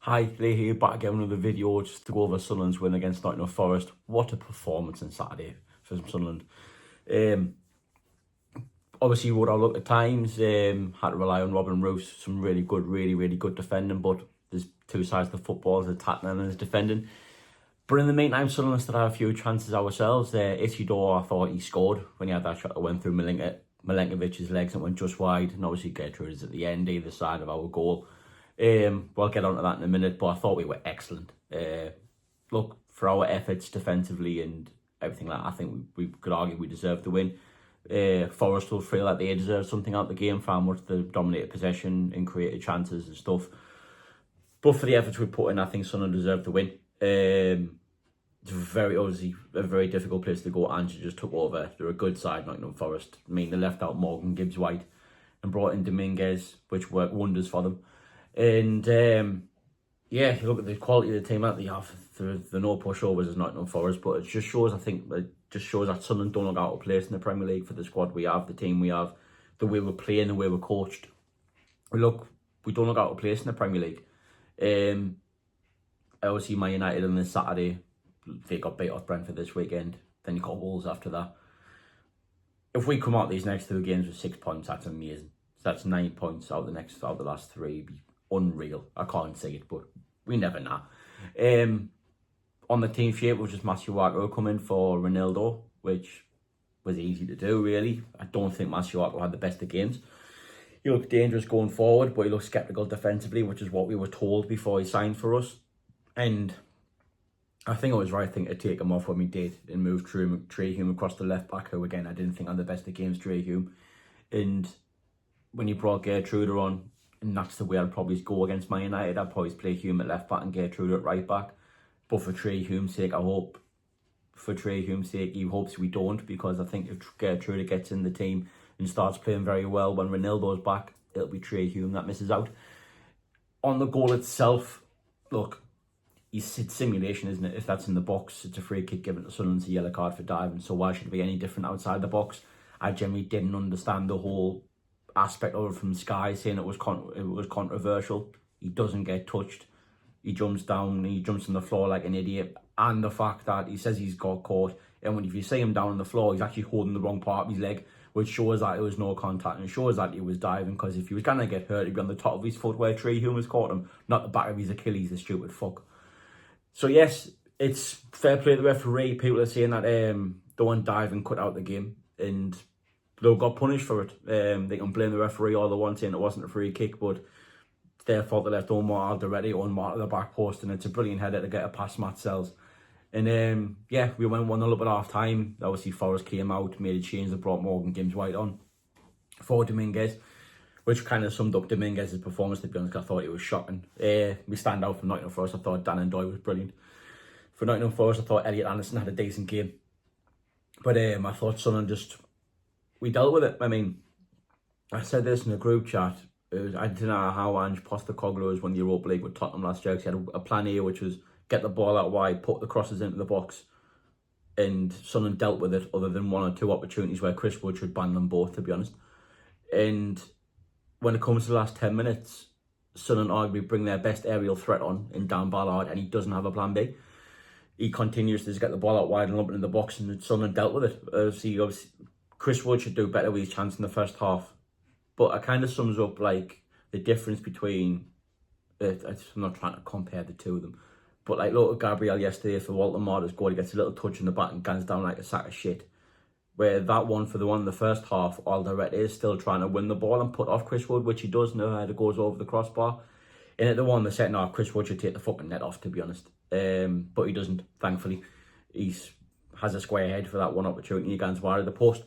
Hi, Lee here, back again with another video just to go over Sunderland's win against Nottingham Forest. What a performance on Saturday for Sunderland. Um, Obviously, what I look at times, had to rely on Robin Roos, some really good defending, but there's two sides to football, there's attacking and there's defending. But in the meantime, Sunderland still had a few chances ourselves. Isidore, I thought he scored when he had that shot that went through Milenkovic's legs and went just wide, and obviously Gertrude is at the end, either side of our goal. We'll get onto that in a minute, but I thought we were excellent. Look, for our efforts defensively and everything like that, I think we could argue we deserved the win. Forest will feel like they deserved something out of the game for how much they dominated possession and created chances and stuff. But for the efforts we put in, I think Sunderland deserved the win. It's obviously a very difficult place to go. Ange just took over. They're a good side, Nottingham Forest. I mean, they left out Morgan Gibbs-White and brought in Dominguez, which worked wonders for them. And yeah, you look at the quality of the team that they have. They're no pushovers as Nottingham Forest, but it just shows, that Sunderland don't look out of place in the Premier League for the squad we have, the team we have, the way we're playing, the way we're coached. We don't look out of place in the Premier League. Obviously, Man United on this Saturday, they got beat off Brentford this weekend. Then you got Wolves after that. If we come out these next two games with 6 points, that's amazing. So that's 9 points out of the last three. It'd be unreal. I can't say it, but we never know. On the team sheet was just Masuaku coming for Ronaldo, which was easy to do, really. I don't think Masuaku had the best of games. He looked dangerous going forward, but he looked sceptical defensively, which is what we were told before he signed for us. And I think it was the right thing to take him off when we did and move Trey Hume across the left back, who again I didn't think had the best of games, Trey Hume. And when you brought Gertrude on, and that's the way I'd probably go against Man United, I'd probably play Hume at left back and Gertrude at right back. But for Trey Hume's sake, he hopes we don't, because I think if Gertrude gets in the team and starts playing very well when Ronaldo's back, it'll be Trey Hume that misses out. On the goal itself, look, it's simulation, isn't it? If that's in the box, it's a free kick given to Sunderland, it's a yellow card for diving, so why should it be any different outside the box? I generally didn't understand the whole aspect of it from Sky saying it was controversial. He doesn't get touched. He jumps down, he jumps on the floor like an idiot. And the fact that he says he's got caught, and if you see him down on the floor, he's actually holding the wrong part of his leg, which shows that it was no contact and shows that he was diving, because if he was going to get hurt, he'd be on the top of his foot where Trey Hume has caught him, not the back of his Achilles, the stupid fuck. So yes, it's fair play to the referee. People are saying that the one diving cut out the game, and they got punished for it. They can blame the referee all they want, saying it wasn't a free kick, but it's their fault they left Omar Alderete unmarked at the back post, and it's a brilliant header to get it past Matt Sells. And yeah, we went 1-0 up at half time. Obviously, Forest came out, made a change that brought Morgan Gibbs-White on for Dominguez, which kind of summed up Dominguez's performance, to be honest. I thought it was shocking. We stand out for Nottingham Forest. I thought Dan and Doy was brilliant. For Nottingham Forest, I thought Elliot Anderson had a decent game. But I thought Sunderland we dealt with it. I mean, I said this in the group chat. I didn't know how Ange Postecoglou has won the Europa League with Tottenham last year. He had a plan A, which was get the ball out wide, put the crosses into the box, and Sunderland dealt with it, other than one or two opportunities where Chris Wood should ban them both, to be honest. And when it comes to the last 10 minutes, Sunderland arguably bring their best aerial threat on in Dan Ballard, and he doesn't have a plan B. He continues to just get the ball out wide and lump it in the box, and Sunderland dealt with it. Obviously, Chris Wood should do better with his chance in the first half. But it kind of sums up like the difference between, I'm not trying to compare the two of them, but like look at Gabriel yesterday for Walter Marder's goal, he gets a little touch in the back and guns down like a sack of shit. Where that one, for the one in the first half, Alderete is still trying to win the ball and put off Chris Wood, which he does know how it goes over the crossbar. And at the one in the second half, Chris Wood should take the fucking net off, to be honest. But he doesn't, thankfully. He has a square head for that one opportunity against wide of the post.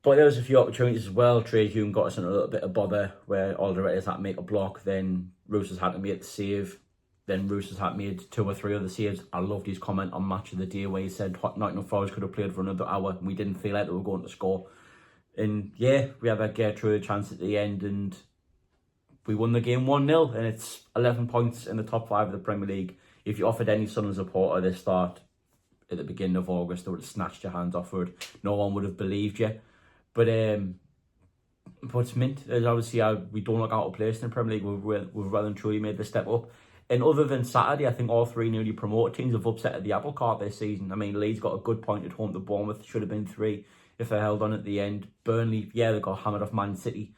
But there was a few opportunities as well. Trey Hume got us in a little bit of bother where Alderete had to make a block, then Roosters had to make the save, then Roosters had made 2 or 3 other saves. I loved his comment on Match of the Day where he said Nottingham Forest could have played for another hour and we didn't feel like they were going to score. And yeah, we had that Gertrude chance at the end and we won the game 1-0, and it's 11 points in the top 5 of the Premier League. If you offered any Sunderland supporter this start at the beginning of August, they would have snatched your hands off it. No one would have believed you. But But it's mint. As obviously, we don't look out of place in the Premier League. We've well and truly made the step up. And other than Saturday, I think all three newly promoted teams have upset the apple cart this season. I mean, Leeds got a good point at home to Bournemouth. Should have been 3 if they held on at the end. Burnley, yeah, they got hammered off Man City.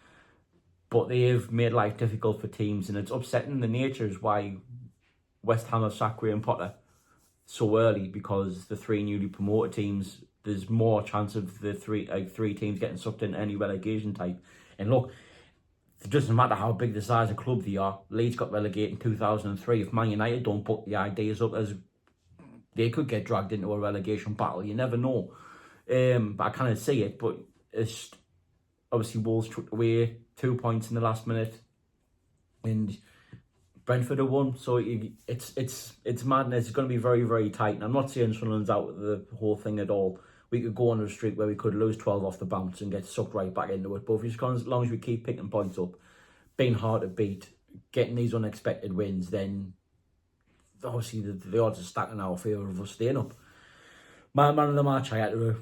But they have made life difficult for teams. And it's upsetting. The nature is why West Ham have sacked Graham Potter so early, because the 3 newly promoted teams, there's more chance of the three teams getting sucked into any relegation type. And look, it doesn't matter how big the size of club they are. Leeds got relegated in 2003. If Man United don't put the ideas up, as they could get dragged into a relegation battle. You never know. But I kind of see it. But it's obviously Wolves took away 2 points in the last minute, and Brentford have won. So it's madness. It's going to be very, very tight. And I'm not saying Sunderland's out of the whole thing at all. We could go on a streak where we could lose 12 off the bounce and get sucked right back into it. But as long as we keep picking points up, being hard to beat, getting these unexpected wins, then obviously the odds are stacked in our favour of us staying up. My man of the match, I had to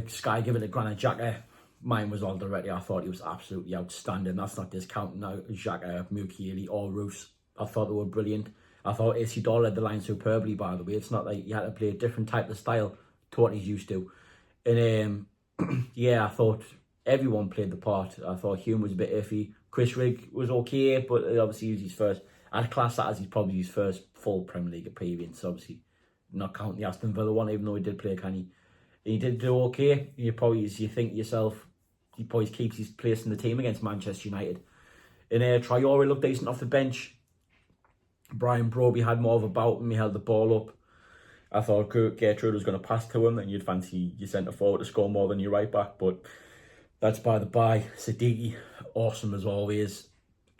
Sky give it to Granit Xhaka. Mine was Alderete. I thought he was absolutely outstanding. That's not discounting out Xhaka, Mukiele or Roos. I thought they were brilliant. I thought Isidore led the line superbly, by the way. It's not like you had to play a different type of style to what he's used to. And yeah, I thought everyone played the part. I thought Hume was a bit iffy. Chris Rigg was okay, but obviously he was his first. I'd class that as he's probably his first full Premier League appearance. Obviously, not counting the Aston Villa one, even though he did play Canny. He did do okay. You think to yourself, he probably keeps his place in the team against Manchester United. And Traore looked decent off the bench. Brian Broby had more of a bout and he held the ball up. I thought Gertrude was going to pass to him, and you'd fancy your centre forward to score more than your right back, but that's by the by. Siddiqui, awesome as always.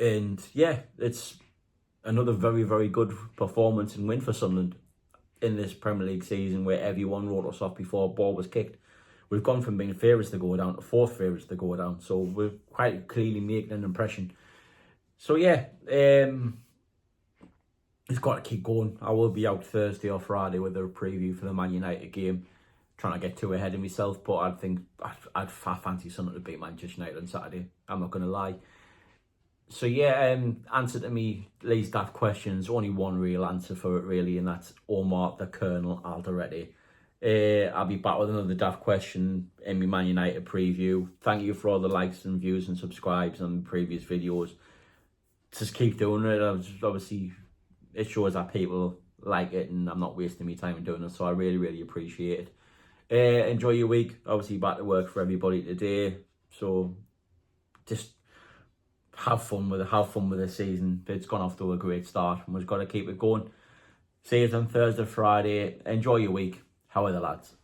And yeah, it's another very, very good performance and win for Sunderland in this Premier League season, where everyone wrote us off before a ball was kicked. We've gone from being favourites to go down to 4th favourites to go down, so we're quite clearly making an impression. So yeah, it's got to keep going. I will be out Thursday or Friday with a preview for the Man United game. Trying to get too ahead of myself, but I think I'd fancy Sunderland to beat Manchester United on Saturday. I'm not going to lie. So yeah, answer to me, Lee's daft questions. Only one real answer for it really, and that's Omar the Colonel Alderete. I'll be back with another daft question in my Man United preview. Thank you for all the likes and views and subscribes on previous videos. Just keep doing it. Obviously, it shows that people like it and I'm not wasting my time in doing it, so I really, really appreciate it. Enjoy your week. Obviously back to work for everybody today, so just have fun with the season. It's gone off to a great start and we've got to keep it going. See you on Thursday, Friday. Enjoy your week. How are the lads?